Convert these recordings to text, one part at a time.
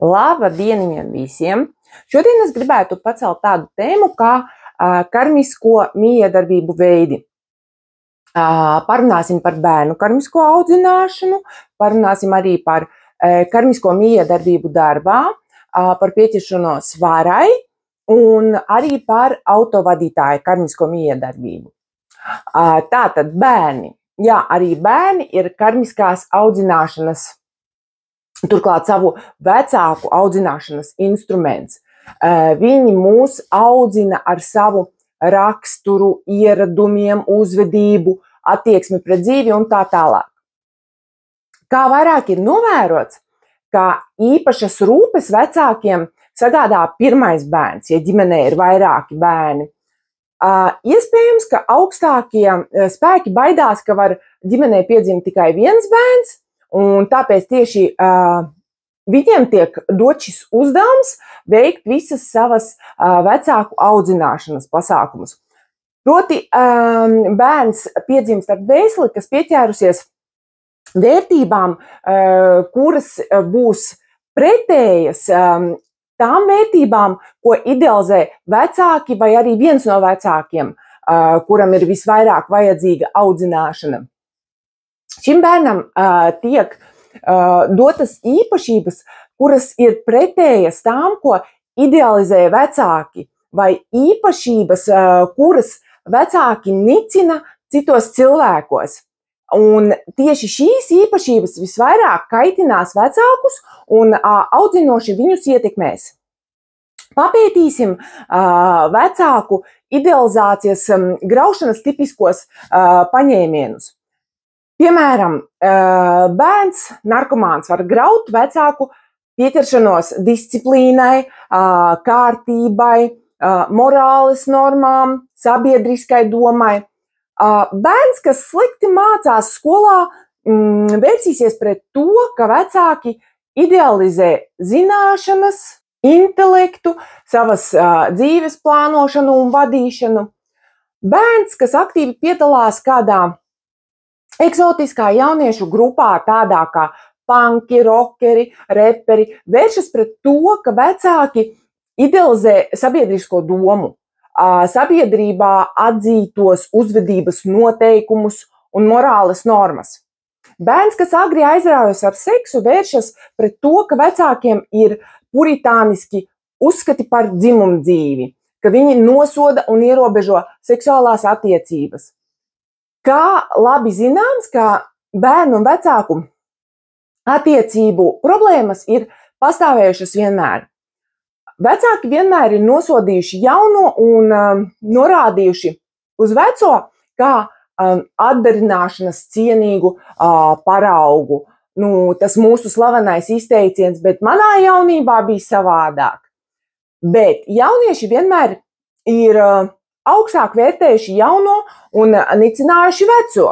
Labdieniņiem visiem! Šodien es gribētu pacelt tādu tēmu kā karmisko mijiedarbību veidi. Parunāsim par bērnu karmisko audzināšanu, parunāsim arī par karmisko mijiedarbību darbā, par pieķeršanos varai un arī par autovadītāju karmisko mijiedarbību. Tātad bērni. Jā, arī bērni ir karmiskās audzināšanas, turklāt savu vecāku audzināšanas instruments. Viņi mūs audzina ar savu raksturu, ieradumiem, uzvedību, attieksmi pret dzīvi un tā tālāk. Kā vairāk ir novērots, ka īpašas rūpes vecākiem sagādā pirmais bērns, ja ģimenē ir vairāki bērni. Iespējams, ka augstākie spēki baidās, ka var ģimenē piedzimt tikai viens bērns, un tāpēc tieši viņiem tiek dots šis uzdevums veikt visas savas vecāku audzināšanas pasākumus. Proti, bērns piedzimst ar dvēseli, kas pieķērusies vērtībām, kuras būs pretējas tām vērtībām, ko idealizē vecāki vai arī viens no vecākiem, kuram ir visvairāk vajadzīga audzināšana. Šim bērnam tiek dotas īpašības, kuras ir pretējas tām, ko idealizē vecāki, vai īpašības, kuras vecāki nicina citos cilvēkos. Un tieši šīs īpašības visvairāk kaitinās vecākus un audzinoši viņus ietekmēs. Papētīsim vecāku idealizācijas graušanas tipiskos paņēmienus. Piemēram, bērns, narkomāns var graut vecāku pieķeršanos disciplīnai, kārtībai, morāles normām, sabiedriskai domai. Bērns, kas slikti mācās skolā, vērsīsies pret to, ka vecāki idealizē zināšanas, intelektu, savas dzīves plānošanu un vadīšanu. Bērns, kas aktīvi piedalās kādā eksotiskā jauniešu grupā, tādā kā panki, rockeri, reperi, vēršas pret to, ka vecāki idealizē sabiedrisko domu, sabiedrībā atzītos uzvedības noteikumus un morāles normas. Bērns, kas agri aizraujas ar seksu, vēršas pret to, ka vecākiem ir puritāniski uzskati par dzimumu dzīvi, ka viņi nosoda un ierobežo seksuālās attiecības. Kā labi zināms, ka bērnu un vecāku attiecību problēmas ir pastāvējušas vienmēr. Vecāki vienmēr ir nosodījuši jauno un norādījuši uz veco kā atdarināšanas cienīgu paraugu. Tas mūsu slavenais izteiciens, bet manā jaunībā bija savādāk. Bet jaunieši vienmēr ir augstāk vērtējuši jauno un nicinājuši veco.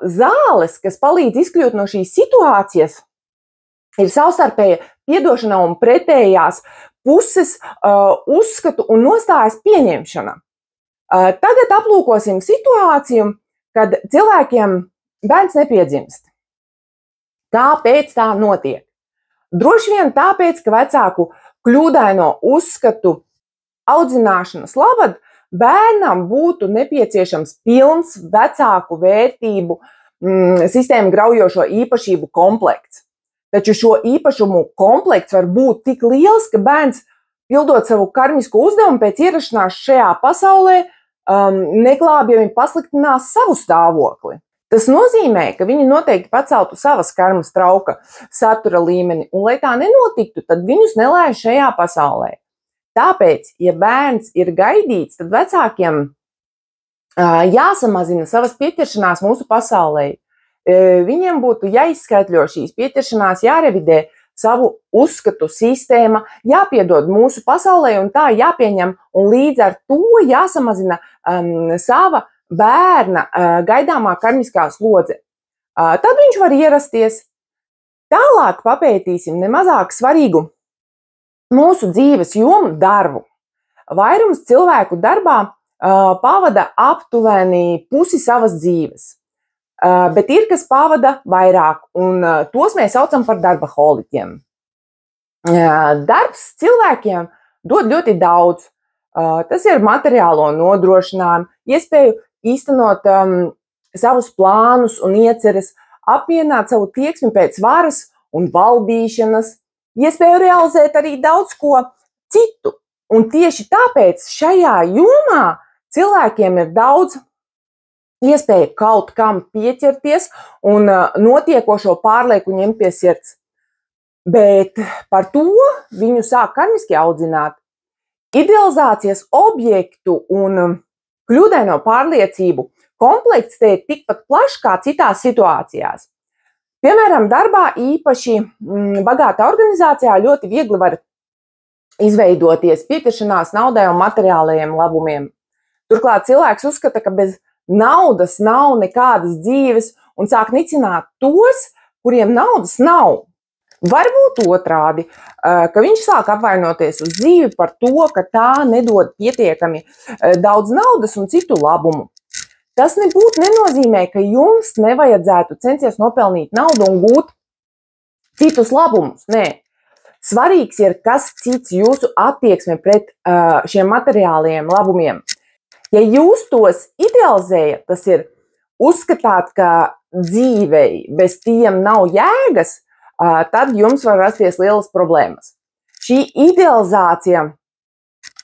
Zāles, kas palīdz izkļūt no šīs situācijas, ir savstarpēja piedošana un pretējās puses uzskatu un nostājas pieņemšana. Tagad aplūkosim situāciju, kad cilvēkiem bērns nepiedzimst. Kāpēc tā notiek? Droši vien tāpēc, ka vecāku kļūdaino uzskatu audzināšanas labad bērnam būtu nepieciešams pilns vecāku vērtību sistēmu graujošo īpašību komplekts. Taču šo īpašumu komplekts var būt tik liels, ka bērns, pildot savu karmisko uzdevumu pēc ierašanās šajā pasaulē, neglābjami pasliktinās savu stāvokli. Tas nozīmē, ka viņi noteikti paceltu savas karmas trauka satura līmeni, un lai tā nenotiktu, tad viņus nelaiž šajā pasaulē. Tāpēc, ja bērns ir gaidīts, tad vecākiem jāsamazina savas pieķeršanās mūsu pasaulē. Viņiem būtu jāizskaitļo šīs pieķeršanās, jārevidē savu uzskatu sistēma, jāpiedod mūsu pasaulē un tā jāpieņem, un līdz ar to jāsamazina sava bērna gaidāmā karmiskā slodze. Tad viņš var ierasties. Tālāk papētīsim nemazāk svarīgu mūsu dzīves jomu darbu. Vairums cilvēku darbā pavada aptuveni pusi savas dzīves. Bet ir, kas pavada vairāk, un tos mēs saucam par darbaholiķiem. Darbs cilvēkiem dod ļoti daudz. Tas ir materiālo nodrošinājumu, iespēju īstenot savus plānus un ieceres, apvienāt savu tieksmi pēc varas un valdīšanas, iespēju realizēt arī daudz ko citu. Un tieši tāpēc šajā jomā cilvēkiem ir daudz iespēju kaut kam pieķerties un notiekošo pārlieku ņemt pie sirds. Bet par to viņu sāk karmiski audzināt. Idealizācijas objektu un kļūdaino pārliecību komplekts te ir tikpat plašs kā citās situācijās. Piemēram, darbā īpaši bagātā organizācijā ļoti viegli var izveidoties pieķeršanās naudai un materiālajiem labumiem. Turklāt cilvēks uzskata, ka bez naudas nav nekādas dzīves un sāk nicināt tos, kuriem naudas nav. Varbūt otrādi, ka viņš sāk apvainoties uz dzīvi par to, ka tā nedod pietiekami daudz naudas un citu labumu. Tas nebūtu nenozīmē, ka jums nevajadzētu censties nopelnīt naudu un gūt citus labumus. Nē. Svarīgs ir, kas cits jūsu attieksme pret šiem materiālajiem labumiem. Ja jūs tos idealizējat, tas ir uzskatāt, ka dzīvei bez tiem nav jēgas, tad jums var rasties lielas problēmas. Šī idealizācija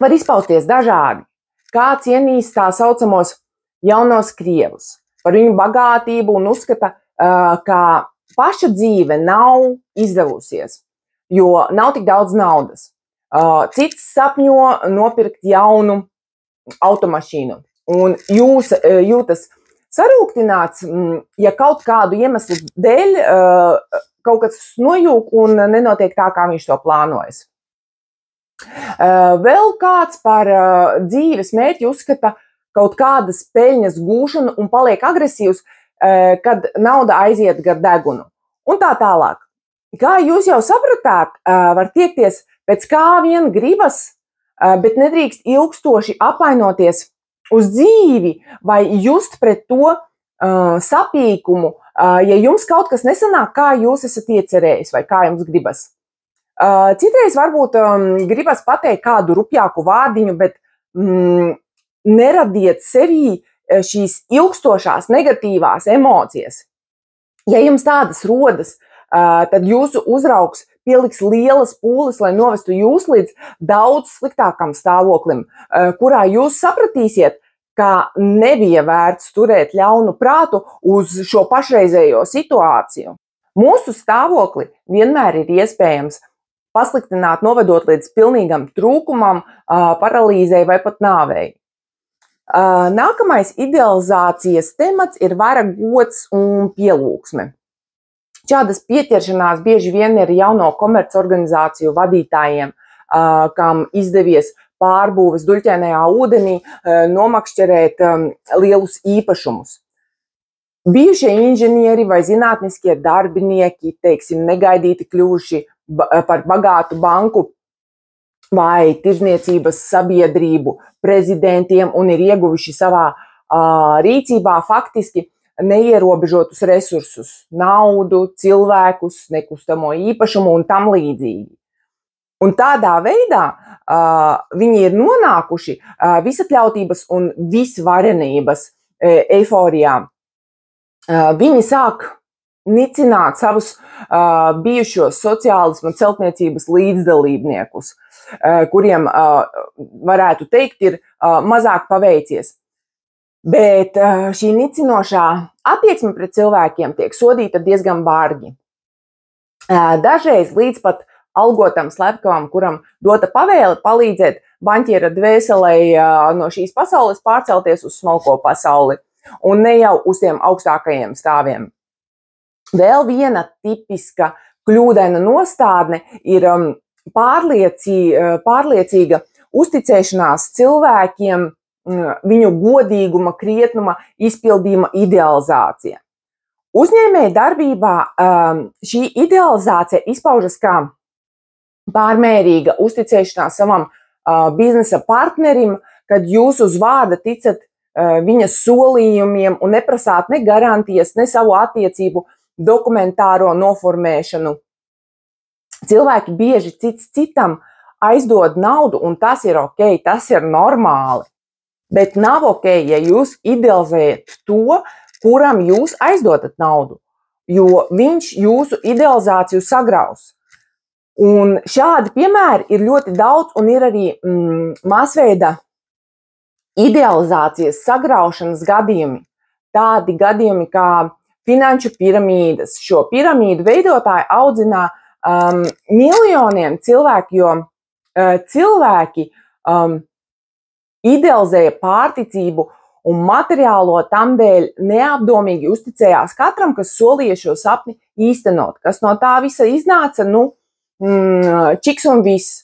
var izpausties dažādi. Kāds ienīst tā saucamos jaunos krievus par viņu bagātību un uzskata, ka paša dzīve nav izdevusies, jo nav tik daudz naudas. Cits sapņo nopirkt jaunu automašīnu un jūs jūtas sarūktināts, ja kaut kādu iemeslu dēļ kaut kas nojūk un nenotiek tā, kā viņš to plānojas. Vēl kāds par dzīves mērķi uzskata kaut kādas peļņas gūšanu un paliek agresīvs, kad nauda aiziet gar degunu. Un tā tālāk. Kā jūs jau sapratāt, var tiekties pēc kā vien gribas, bet nedrīkst ilgstoši apvainoties uz dzīvi vai just pret to sapīkumu, ja jums kaut kas nesanāk, kā jūs esat iecerējis vai kā jums gribas. Citreiz varbūt gribas pateikt kādu rupjāku vārdiņu, bet neradiet sevī šīs ilgstošās negatīvās emocijas. Ja jums tādas rodas, tad jūsu uzraugs pieliks lielas pūles, lai novestu jūs līdz daudz sliktākam stāvoklim, kurā jūs sapratīsiet, ka nebija vērts turēt ļaunu prātu uz šo pašreizējo situāciju. Mūsu stāvokli vienmēr ir iespējams pasliktināt, novedot līdz pilnīgam trūkumam, paralīzei vai pat nāvei. Nākamais idealizācijas temats ir vara, gods un pielūgsme. Šādas pieķeršanās bieži vien ir jauno komercorganizāciju vadītājiem, kam izdevies pārbūves duļķēnajā ūdenī nomakšķerēt lielus īpašumus. Bijušie inženieri vai zinātniskie darbinieki, teiksim, negaidīti kļuvuši par bagātu banku vai tirdzniecības sabiedrību prezidentiem un ir ieguvuši savā rīcībā faktiski neierobežotus resursus, naudu, cilvēkus, nekustamo īpašumu un tam līdzīgi. Un tādā veidā viņi ir nonākuši visatļautības un visvarenības eiforijā. Viņi sāk nicināt savus bijušos sociālisma celtniecības līdzdalībniekus, kuriem, varētu teikt, ir mazāk paveicies. Bet šī nicinošā attieksme pret cilvēkiem tiek sodīta diezgan bargi. Dažreiz līdz pat algotam slepkavam, kuram dota pavēle palīdzēt baņķiera dvēselei no šīs pasaules pārcelties uz smalko pasauli un ne jau uz tiem augstākajiem stāviem. Vēl viena tipiska kļūdaina nostādne ir pārliecīga uzticēšanās cilvēkiem, viņu godīguma, krietnuma, izpildījuma idealizācija. Uzņēmēja darbībā šī idealizācija izpaužas kā pārmērīga uzticēšanās savam biznesa partnerim, kad jūs uz vārda ticat viņa solījumiem un neprasāt ne garantijas, ne savu attiecību dokumentāro noformēšanu. Cilvēki bieži cits citam aizdod naudu, un tas ir ok, tas ir normāli. Bet nav ok, ja jūs idealizējat to, kuram jūs aizdodat naudu, jo viņš jūsu idealizāciju sagraus. Un šādi piemēri ir ļoti daudz, un ir arī masveida idealizācijas sagraušanas gadījumi. Tādi gadījumi kā finanšu piramīdas. Šo piramīdu veidotāji audzina miljoniem cilvēku, jo cilvēki idealizēja pārticību un materiālo tam dēļ neapdomīgi uzticējās katram, kas solīja šo sapni īstenot. Kas no tā visa iznāca, čiks un viss.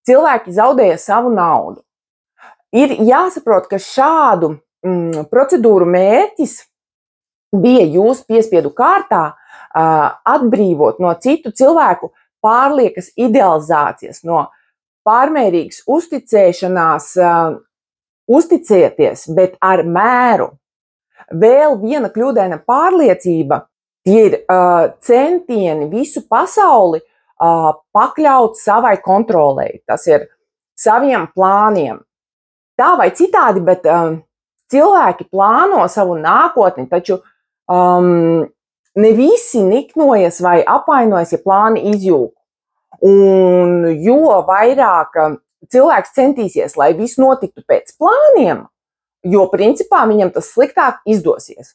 Cilvēki zaudēja savu naudu. Ir jāsaprot, ka šādu procedūru mērķis bija jūs piespiedu kārtā atbrīvot no citu cilvēku pārliekas idealizācijas, no pārmērīgas uzticēšanās, uzticieties, bet ar mēru. Vēl viena kļūdaina pārliecība, tie ir centieni visu pasauli pakļaut savai kontrolei, tas ir saviem plāniem. Tā vai citādi, bet cilvēki plāno savu nākotni, taču ne visi niknojas vai apvainojas, ja plāni izjūg. Un jo vairāk cilvēks centīsies, lai viss notiktu pēc plāniem, jo principā viņam tas sliktāk izdosies.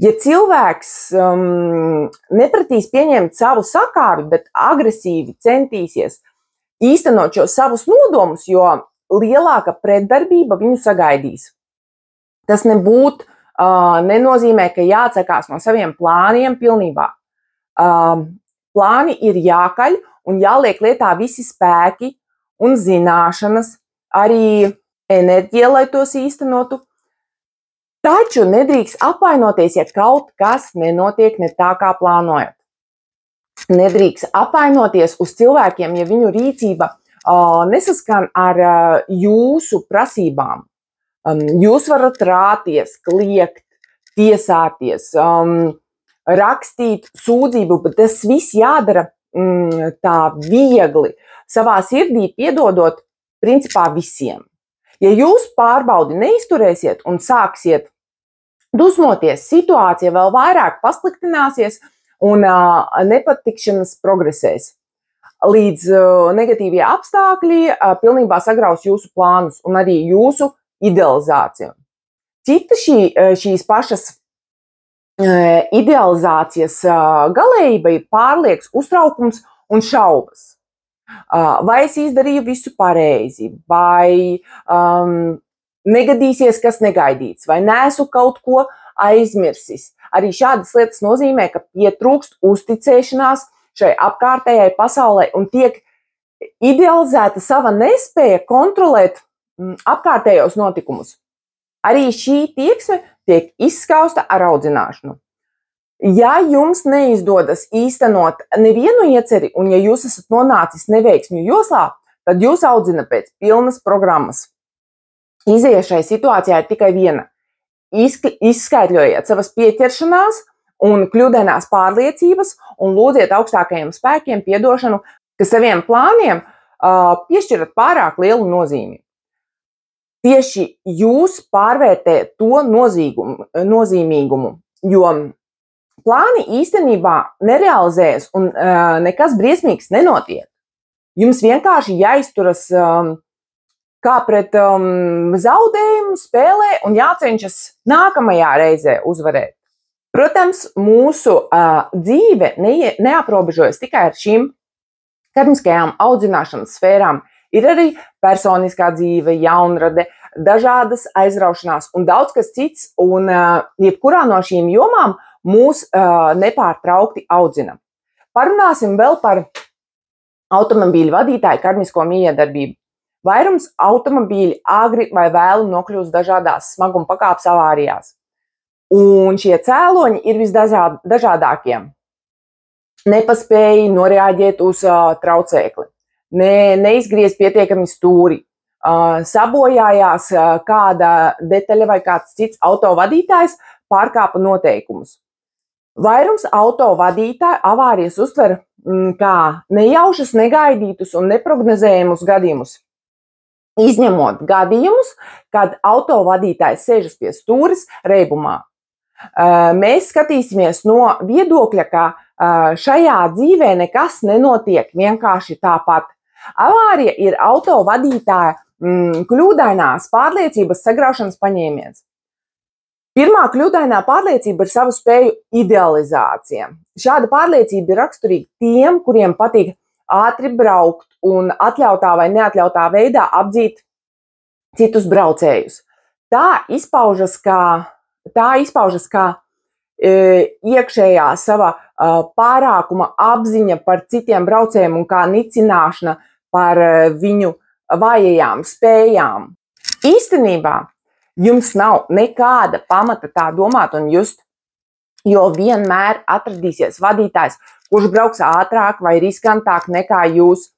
Ja cilvēks nepratīs pieņemt savu sakāvi, bet agresīvi centīsies īstenot šos savus nodomus, jo lielāka pretdarbība viņu sagaidīs. Tas nenozīmē, ka jāatsakās no saviem plāniem pilnībā. Plāni ir jākaļ un jāliek lietā visi spēki un zināšanas, arī enerģija, lai tos īstenotu. Taču nedrīkst apvainoties, ja kaut kas nenotiek ne tā, kā plānojat. Nedrīkst apvainoties uz cilvēkiem, ja viņu rīcība nesaskan ar jūsu prasībām. Jūs varat rāties, kliegt, tiesāties, rakstīt sūdzību, bet tas viss jādara tā viegli, savā sirdī piedodot principā visiem. Ja jūs pārbaudi neizturēsiet un sāksiet dusmoties, situācija vēl vairāk pasliktināsies un nepatikšanas progresēs, līdz negatīvie apstākļi pilnībā sagraus jūsu plānus un arī jūsu idealizāciju. Cita šīs pašas idealizācijas galējība ir pārlieks uztraukums un šaubas. Vai es izdarīju visu pareizi, vai negadīsies, kas negaidīts, vai neesmu kaut ko aizmirsis. Arī šādas lietas nozīmē, ka pietrūkst uzticēšanās šai apkārtējai pasaulē un tiek idealizēta sava nespēja kontrolēt apkārtējos notikumus. Arī šī tieksme tiek izskausta ar audzināšanu. Ja jums neizdodas īstenot nevienu ieceri, un ja jūs esat nonācis neveiksmju joslā, tad jūs audzina pēc pilnas programmas. Izeja šai situācijai ir tikai viena. Izskaidļojiet savas pieķeršanās un kļūdainās pārliecības un lūdziet augstākajiem spēkiem piedošanu, ka saviem plāniem piešķirat pārāk lielu nozīmi. Tieši jūs pārvērtējat to nozīmīgumu, jo plāni īstenībā nerealizējas un nekas briesmīgs nenotiek. Jums vienkārši jāizturas kā pret zaudējumu spēlē un jācenšas nākamajā reizē uzvarēt. Protams, mūsu dzīve neaprobežojas tikai ar šīm karmiskajām audzināšanas sfērām. Ir arī personiskā dzīve, jaunrade, dažādas aizraušanās un daudz kas cits, un jebkurā no šīm jomām mūs nepārtraukti audzina. Parunāsim vēl par automobīļu vadītāju karmisko mijiedarbību. Vairums automobīļi agri vai vēlu nokļūst dažādās smaguma pakāpes avārijās. Un šie cēloņi ir visdažādākie. Nepaspēja noreaģēt uz traucēkli, neizgriez pietiekami stūri, sabojājās kāda detaļa vai kāds cits autovadītājs pārkāpa noteikumus. Vairums autovadītāju avārijas uztver kā nejaušus, negaidītus un neprognozējumus gadījumus. Izņemot gadījumus, kad autovadītājs sēžas pie stūres reibumā. Mēs skatīsimies no viedokļa, ka šajā dzīvē nekas nenotiek vienkārši tāpat. Avārija ir autovadītāja kļūdainās pārliecības sagraušanas paņēmiens. Pirmā kļūdainā pārliecība ir savu spēju idealizācija. Šāda pārliecība ir raksturīga tiem, kuriem patīk ātri braukt un atļautā vai neatļautā veidā apdzīt citus braucējus. Tā izpaužas kā iekšējā sava pārākuma apziņa par citiem braucējiem un kā nicināšana par viņu vājajām spējām. Īstenībā jums nav nekāda pamata tā domāt un just, jo vienmēr atradīsies vadītājs, kurš brauks ātrāk vai riskantāk nekā jūs,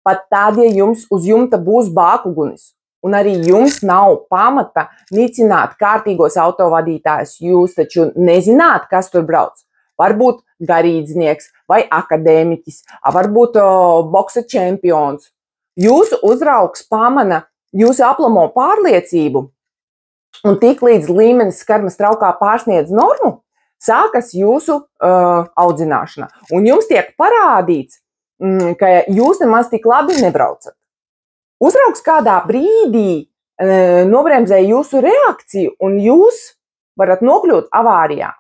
pat tad, ja jums uz jumta būs bākugunis. Un arī jums nav pamata nicināt kārtīgos autovadītājus. Jūs taču nezināt, kas tur brauc. Varbūt garīdznieks vai akadēmiķis, varbūt boksa čempions. Jūsu uzraugs pamana jūsu aplamo pārliecību, un tik līdz līmenis skarmas traukā pārsniedz normu, sākas jūsu audzināšana. Un jums tiek parādīts, ka jūs nemaz tik labi nebraucat. Uzraugs kādā brīdī nobremzē jūsu reakciju, un jūs varat nokļūt avārijā.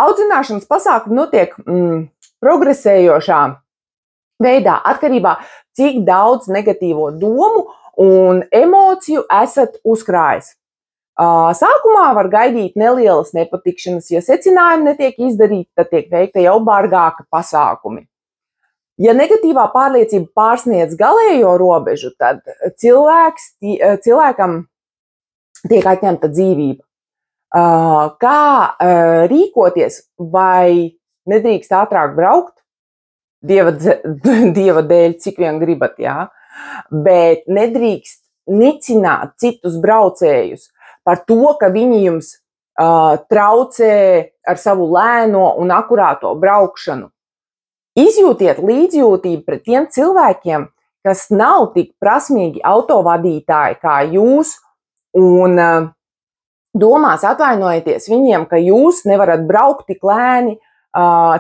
Audzināšanas pasākumi notiek progresējošā veidā, atkarībā, cik daudz negatīvo domu un emociju esat uzkrājis. Sākumā var gaidīt nelielas nepatikšanas, ja secinājumi netiek izdarīti, tad tiek veikta jau bargāka pasākumi. Ja negatīvā pārliecība pārsniedz galējo robežu, tad cilvēkam tiek atņemta dzīvība. Kā rīkoties, vai nedrīkst ātrāk braukt? Dieva dēļ, cik vien gribat, jā. Bet nedrīkst nicināt citus braucējus par to, ka viņi jums traucē ar savu lēno un akurāto braukšanu. Izjūtiet līdzjūtību pret tiem cilvēkiem, kas nav tik prasmīgi autovadītāji kā jūs, un domās atvainojieties viņiem, ka jūs nevarat braukt tik lēni,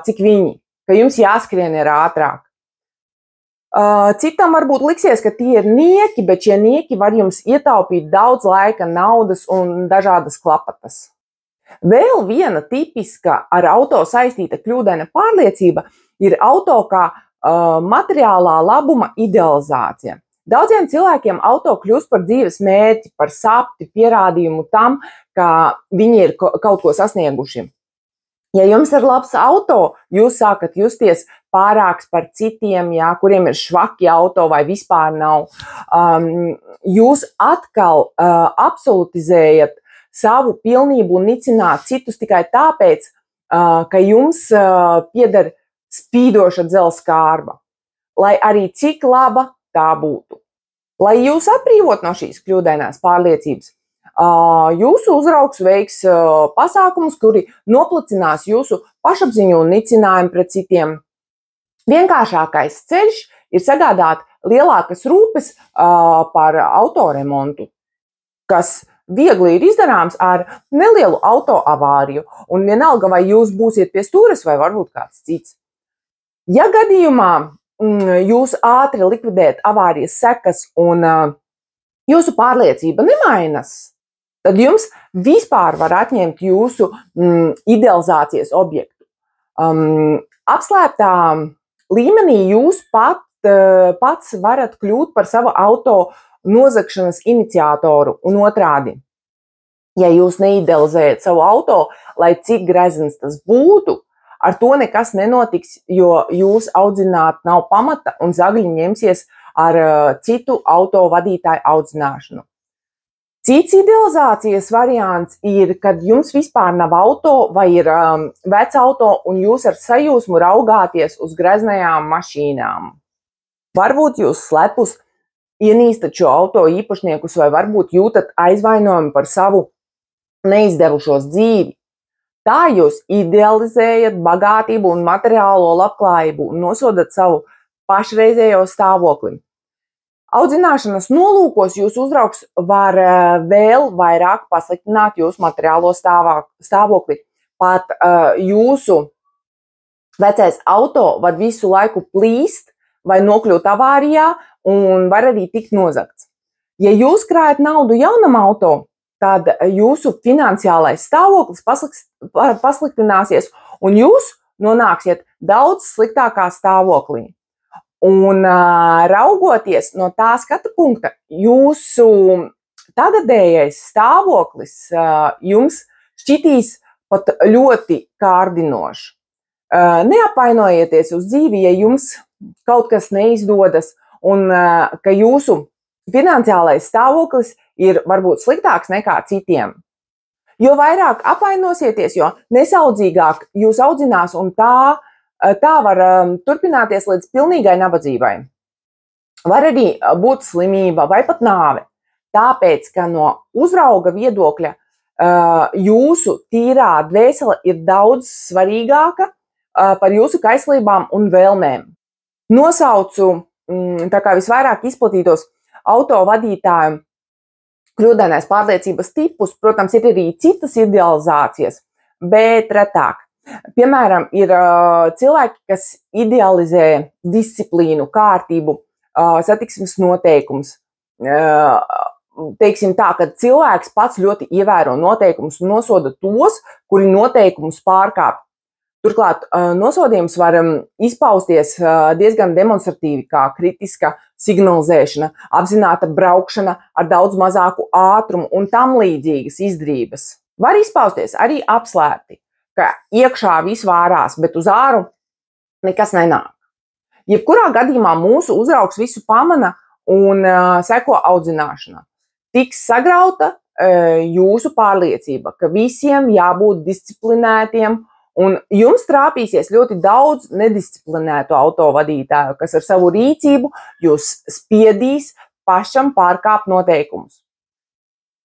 cik viņi, ka jums jāskrien ir ātrāk. Citam varbūt liksies, ka tie ir nieki, bet šie nieki var jums ietaupīt daudz laika, naudas un dažādas klapatas. Vēl viena tipiska ar auto saistīta kļūdaina pārliecība ir auto kā materiālā labuma idealizācija. Daudziem cilvēkiem auto kļūst par dzīves mērķi, par sapti, pierādījumu tam, ka viņi ir kaut ko sasnieguši. Ja jums ir labs auto, jūs sākat justies pārāks par citiem, jā, kuriem ir švaki auto vai vispār nav. Jūs atkal absolutizējat savu pilnību un nicināt citus tikai tāpēc, ka jums pieder spīdoša dzelzs kārba, lai arī cik laba tā būtu. Lai jūs atbrīvot no šīs kļūdainās pārliecības, jūsu uzraugs veiks pasākumus, kuri noplicinās jūsu pašapziņu un nicinājumu pret citiem. Vienkāršākais ceļš ir sagādāt lielākas rūpes par autoremontu, kas viegli ir izdarāms ar nelielu autoavāriju, un vienalga, vai jūs būsiet pie stūres vai varbūt kāds cits. Ja gadījumā jūs ātri likvidējat avārijas sekas un jūsu pārliecība nemainas, tad jums vispār var atņemt jūsu idealizācijas objektu. Apslēptā līmenī jūs pats varat kļūt par savu auto nozagšanas iniciatoru un otrādi. Ja jūs neidealizējat savu auto, lai cik grezens tas būtu, ar to nekas nenotiks, jo jūs audzināt nav pamata un zagļi ņemsies ar citu auto vadītāju audzināšanu. Cits idealizācijas variants ir, kad jums vispār nav auto vai ir vecs auto un jūs ar sajūsmu raugāties uz greznajām mašīnām. Varbūt jūs slepus ienīstat šo auto īpašniekus vai varbūt jūtat aizvainojumu par savu neizdevušos dzīvi. Tā jūs idealizējat bagātību un materiālo labklājību un nosodat savu pašreizējo stāvokli. Audzināšanas nolūkos jūsu uzraugs var vēl vairāk pasliktināt jūsu materiālo stāvokli. Pat jūsu vecais auto var visu laiku plīst vai nokļūt avārijā un var arī tikt nozagts. Ja jūs krājat naudu jaunam auto, tad jūsu finansiālais stāvoklis pasliktināsies un jūs nonāksiet daudz sliktākā stāvoklī. Un raugoties no tā skatu punkta, jūsu tagadējais stāvoklis jums šķitīs pat ļoti kārdinošs. Neapvainojieties uz dzīvi, ja jums kaut kas neizdodas un ka jūsu finansiālais stāvoklis ir varbūt sliktāks nekā citiem. Jo vairāk apvainosieties, jo nesaudzīgāk jūs audzinās un tā var turpināties līdz pilnīgai nabadzībai. Var arī būt slimība vai pat nāve. Tāpēc, ka no uzrauga viedokļa jūsu tīrā dvēsele ir daudz svarīgāka par jūsu kaislībām un vēlmēm. Nosaucu tā kā visvairāk izplatītos autovadītāju kļūdainās pārliecības tipus. Protams, ir arī citas idealizācijas, bet retāk. Piemēram, ir cilvēki, kas idealizē disciplīnu, kārtību, satiksmes noteikumus. Teiksim tā, ka cilvēks pats ļoti ievēro noteikumus un nosoda tos, kuri noteikumus pārkāp. Turklāt nosodījums var izpausties diezgan demonstratīvi, kā kritiska signalizēšana, apzināta braukšana ar daudz mazāku ātrumu un tam līdzīgas izdarības. Var izpausties arī apslēpti, ka iekšā viss vārās, bet uz āru nekas nenāk. Jebkurā gadījumā mūsu uzraugs visu pamana un seko audzināšana. Tiks sagrauta jūsu pārliecība, ka visiem jābūt disciplinētiem, un jums trāpīsies ļoti daudz nedisciplinētu autovadītāju, kas ar savu rīcību jūs spiedīs pašam pārkāpt noteikumus.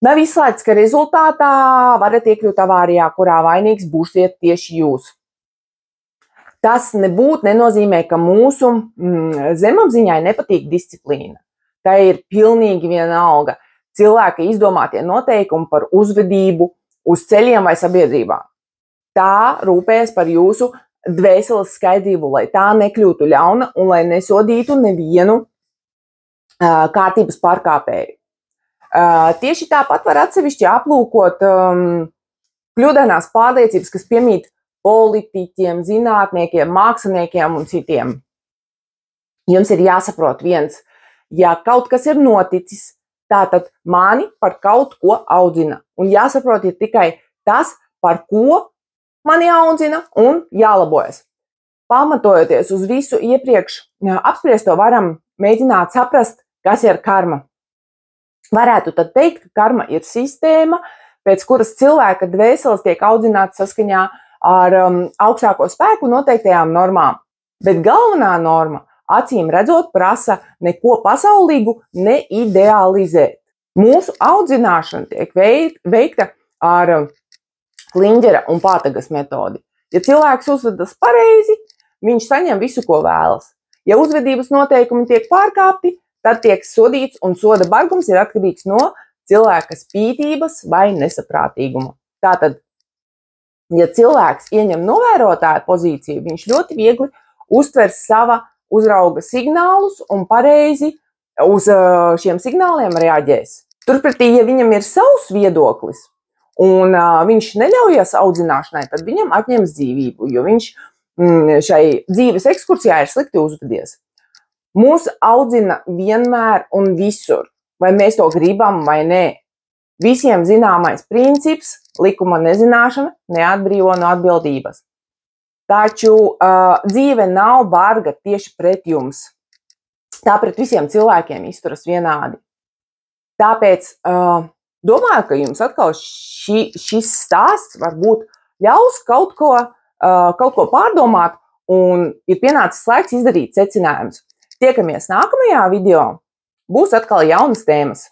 Nav izslēgts, ka rezultātā varat iekļūt avārijā, kurā vainīgs būsiet tieši jūs. Tas nebūtu nenozīmē, ka mūsu zemapziņai nepatīk disciplīna. Tā ir pilnīgi vienalga cilvēka izdomātie noteikumi par uzvedību uz ceļiem vai sabiedrībā. Tā rūpējas par jūsu dvēseles skaidrību, lai tā nekļūtu ļauna un lai nesodītu nevienu kārtības pārkāpēju. Tieši tāpat var atsevišķi aplūkot kļūdainās pārliecības, kas piemīt politiķiem, zinātniekiem, māksliniekiem un citiem. Jums ir jāsaprot viens, ja kaut kas ir noticis, tātad mani par kaut ko audzina. Un jāsaprot ir tikai tas, par ko mani audzina un jālabojas. Pamatojoties uz visu iepriekš apspriesto, varam mēģināt saprast, kas ir karma. Varētu tad teikt, ka karma ir sistēma, pēc kuras cilvēka dvēseles tiek audzināts saskaņā ar augstāko spēku noteiktajām normām. Bet galvenā norma, acīm redzot, prasa neko pasaulīgu neidealizēt. Mūsu audzināšana tiek veikta ar kliņģera un pātagas metodi. Ja cilvēks uzvedas pareizi, viņš saņem visu, ko vēlas. Ja uzvedības noteikumi tiek pārkāpti, tad tiek sodīts, un soda bargums ir atkarīgs no cilvēka spītības vai nesaprātīguma. Tātad, ja cilvēks ieņem novērotāja pozīciju, viņš ļoti viegli uztvers sava uzrauga signālus un pareizi uz šiem signāliem reaģēs. Turpretī, ja viņam ir savs viedoklis, un viņš neļaujas audzināšanai, tad viņam atņems dzīvību, jo viņš šai dzīves ekskursijā ir slikti uzvedies. Mūs audzina vienmēr un visur, vai mēs to gribam vai nē. Visiem zināmais princips, likuma nezināšana, neatbrīvo no atbildības. Taču dzīve nav barga tieši pret jums. Tā pret visiem cilvēkiem izturas vienādi. Tāpēc domāju, ka jums atkal šis stāsts varbūt ļaus kaut ko pārdomāt un ir pienācis laiks izdarīt secinājumus. Tiekamies nākamajā video, būs atkal jaunas tēmas.